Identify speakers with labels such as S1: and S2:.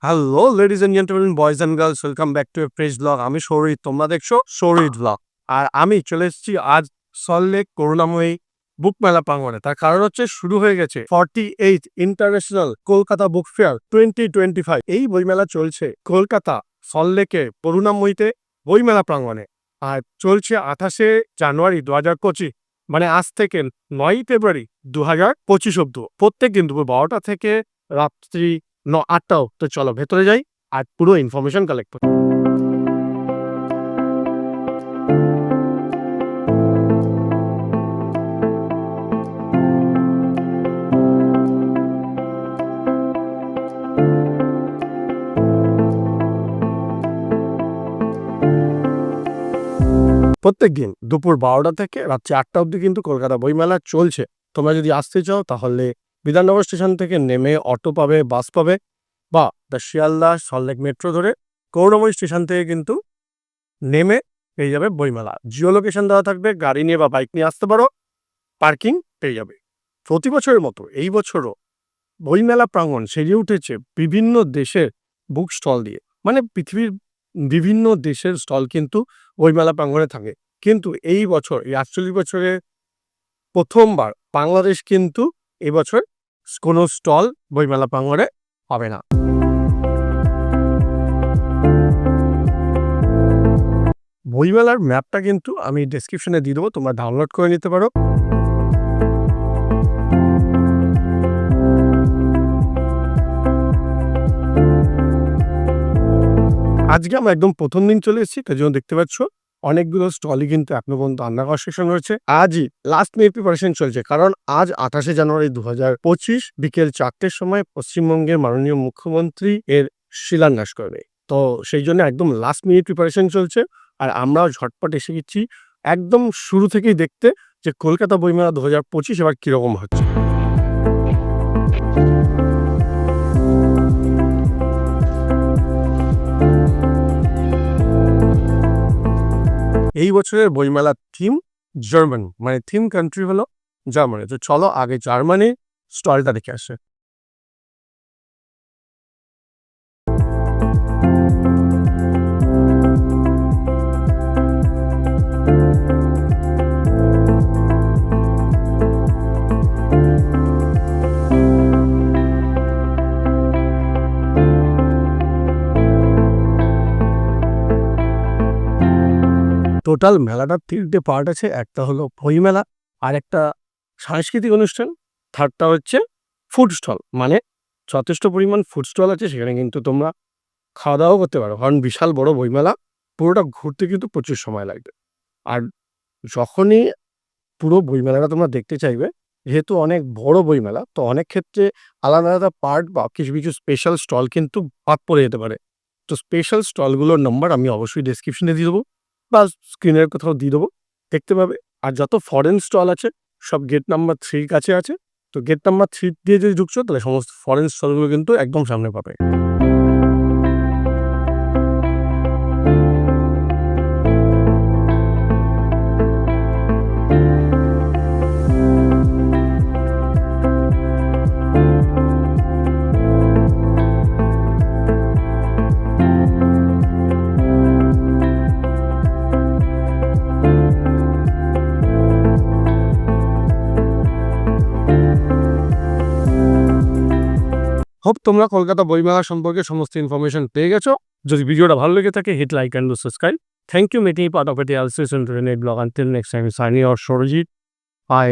S1: Hello ladies and gentleman, boys and girls, welcome back to a fresh blog. আমি সৌরিত, তোমরা দেখছো Sourit blog. আর আমি চলে এসেছি আজ সল্টলেক করুণাময়ী বুক মেলা প্রাঙ্গণে। তার কারণ হচ্ছে শুরু হয়ে গেছে 48 ইন্টারন্যাশনাল কলকাতা বুক ফেয়ার 2025। এই বইমেলা চলছে কলকাতা সল্টলেকে করুণাময়ীতে বইমেলা প্রাঙ্গণে, আর চলছে 28শে জানুয়ারি 2025, মানে আজ থেকে 9ই ফেব্রুয়ারি 2025 অব্দি। প্রত্যেক দিন দুপুর 12টা থেকে রাত্রি 8টাও। তো চলো ভেতরে যাই আর পুরো ইনফরমেশন কালেক্ট করি। প্রত্যেক দিন দুপুর 12টা থেকে রাত্রি 8টা অব্দি কিন্তু কলকাতা বইমেলা চলছে। তোমরা যদি আসতে চাও তাহলে বিধাননগর স্টেশন থেকে নেমে অটো পাবে, বাস পাবে, বা দ্য শিয়ালদা সল্টলেক মেট্রো ধরে করুণাময়ী স্টেশন থেকে কিন্তু নেমে পেয়ে যাবে বইমেলা। জিও লোকেশন দেওয়া থাকবে, গাড়ি নিয়ে বা বাইক নিয়ে আসতে পারো, পার্কিং পেয়ে যাবে। প্রতি বছরের মতো এই বছরও বইমেলা প্রাঙ্গণ সেজে উঠেছে বিভিন্ন দেশের বুক স্টল দিয়ে। মানে পৃথিবীর বিভিন্ন দেশের স্টল কিন্তু বইমেলা প্রাঙ্গণে থাকে। কিন্তু এই বছর, এই 48 বছরে প্রথমবার বাংলাদেশ কিন্তু এবছর কোনো স্টল বইমেলা প্রাঙ্গণে হবে না। বইমেলার ম্যাপটা কিন্তু আমি ডেসক্রিপশনে দিয়ে দেবো, তোমরা ডাউনলোড করে নিতে পারো। আজকে আমরা একদম প্রথম দিন চলে এসেছি, তার জন্য দেখতে পাচ্ছ অনেকগুলো স্টলই কিন্তু এখনো পর্যন্ত আন্ডার কনস্ট্রাকশন রয়েছে। আজই লাস্ট মিনিট প্রিপারেশন চলছে, কারণ আজ 28শে জানুয়ারি 2025 বিকেল 4টের সময় পশ্চিমবঙ্গের মাননীয় মুখ্যমন্ত্রী এর শিলান্যাস করবে। তো সেই জন্য একদম লাস্ট মিনিট প্রিপারেশন চলছে, আর আমরাও ঝটপট এসে গেছি একদম শুরু থেকেই দেখতে যে কলকাতা বইমেলা 2025 এবার কিরকম হচ্ছে। এই বছরের বইমেলার থিম জার্মানি, মানে থিম কান্ট্রি হলো জার্মানি। তো চলো আগে জার্মানি স্টলটা দেখে আসে। টোটাল মেলাটার 3টে পার্ট আছে। একটা হলো বইমেলা, আর একটা সাংস্কৃতিক অনুষ্ঠান, থার্ডটা হচ্ছে ফুড স্টল। মানে যথেষ্ট পরিমাণ ফুড স্টল আছে, সেখানে কিন্তু তোমরা খাওয়া দাওয়াও করতে পারো, কারণ বিশাল বড় বইমেলা, পুরোটা ঘুরতে কিন্তু প্রচুর সময় লাগবে। আর যখনই পুরো বইমেলাটা তোমরা দেখতে চাইবে, যেহেতু অনেক বড় বইমেলা, তো অনেক ক্ষেত্রে আলাদা আলাদা পার্ট বা কিছু কিছু স্পেশাল স্টল কিন্তু বাদ পড়ে যেতে পারে। তো স্পেশাল স্টলগুলোর নাম্বার আমি অবশ্যই ডেসক্রিপশনে দিয়ে দেবো বা স্ক্রিনের কোথাও দিয়ে দেবো, দেখতে পাবে। আর যত ফরেন স্টল আছে সব গেট নাম্বার 3 কাছে আছে। তো গেট নাম্বার 3 দিয়ে যদি ঢুকছো তাহলে সমস্ত ফরেন স্টলগুলো কিন্তু একদম সামনে পাবে। হোপ তোমরা কলকাতা বইমেলা সম্পর্কে সমস্ত ইনফরমেশন পেয়ে গেছো। যদি ভিডিওটা ভালো লেগে থাকে, hit like and subscribe. Thank you making part of it, also blog. Until next time, signing off, Sourajit. By.